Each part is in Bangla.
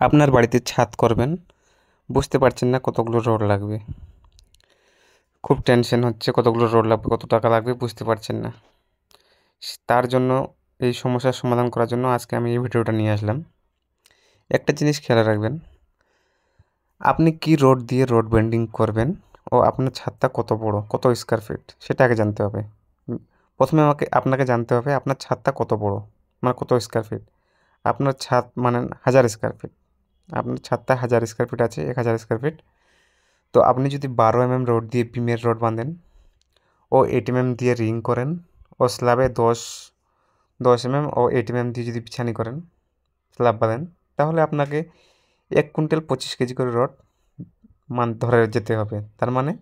আপনার বাড়িতে ছাদ করবেন, বুঝতে পারছেন না কতগুলো রড লাগবে, খুব টেনশন হচ্ছে কতগুলো রড লাগবে, কত টাকা লাগবে বুঝতে পারছেন না। তার জন্য এই সমস্যার সমাধান করার জন্য আজকে আমি এই ভিডিওটা নিয়ে আসলাম। একটা জিনিস খেয়াল রাখবেন, আপনি কি রড দিয়ে রড বেন্ডিং করবেন ও আপনার ছাদটা কত বড়, কত স্কোয়ার ফিট সেটা আগে জানতে হবে। প্রথমে আপনাকে জানতে হবে আপনার ছাদটা কত বড়, মানে কত স্কোয়ার ফিট। আপনার ছাদ মানে 1000 স্কোয়ার ফিট, আপনার ছাদটা 1000 স্কোয়ার ফিট আছে, 1000 স্কোয়ার ফিট। তো আপনি যদি 12 mm রড দিয়ে বিমের রড বাঁধেন ও 8 mm দিয়ে রিং করেন ও স্ল্যাবে 10 mm ও 8 mm দিয়ে যদি বিছানি করেন, স্ল্যাব বাঁধেন, তাহলে আপনাকে 1 কুইন্টাল 25 কেজি করে রড ধরে যেতে হবে। তার মানে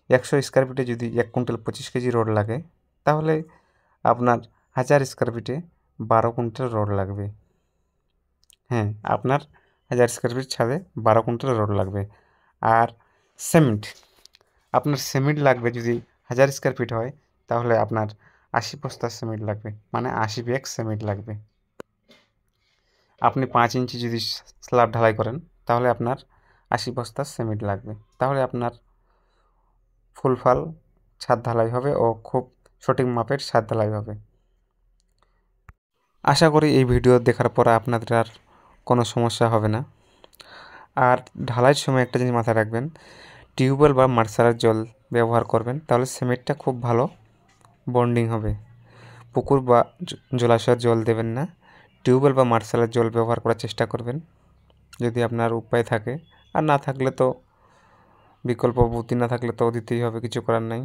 100 স্কোয়ার ফিটে যদি 1 কুইন্টাল 25 কেজি রড লাগে, তাহলে আপনার 1000 স্কোয়ার ফিটে 12 কুইন্টাল রড লাগবে। হ্যাঁ, আপনার 1000 স্কোয়ার ফিট ছাদে 12 কুইন্টাল রড লাগবে। আর সিমেন্ট, আপনার সিমেন্ট লাগবে যদি 1000 স্কোয়ার ফিট হয়, তাহলে আপনার 80 বস্তা সিমেন্ট লাগবে, মানে 80 ব্যাগ সিমেন্ট লাগবে। আপনি 5 ইঞ্চি যদি স্ল্যাব ঢালাই করেন, তাহলে আপনার 80 বস্তা সিমেন্ট লাগবে। তাহলে আপনার ফুলফাল ছাদ ঢালাই হবে ও খুব সঠিক মাপের ছাদ ঢালাই হবে। আশা করি এই ভিডিও দেখার পর আপনাদের আর কোনো সমস্যা হবে না। আর ঢালাইয়ের সময় একটা জিনিস মাথায় রাখবেন, টিউবওয়েল বা মার্শালের জল ব্যবহার করবেন, তাহলে সিমেন্টটা খুব ভালো বন্ডিং হবে। পুকুর বা জলাশয়ের জল দেবেন না, টিউবওয়েল বা মার্শালের জল ব্যবহার করার চেষ্টা করবেন যদি আপনার উপায় থাকে। আর না থাকলে তো বিকল্প বুদ্ধি না থাকলে তো দিতেই হবে, কিছু করার নাই।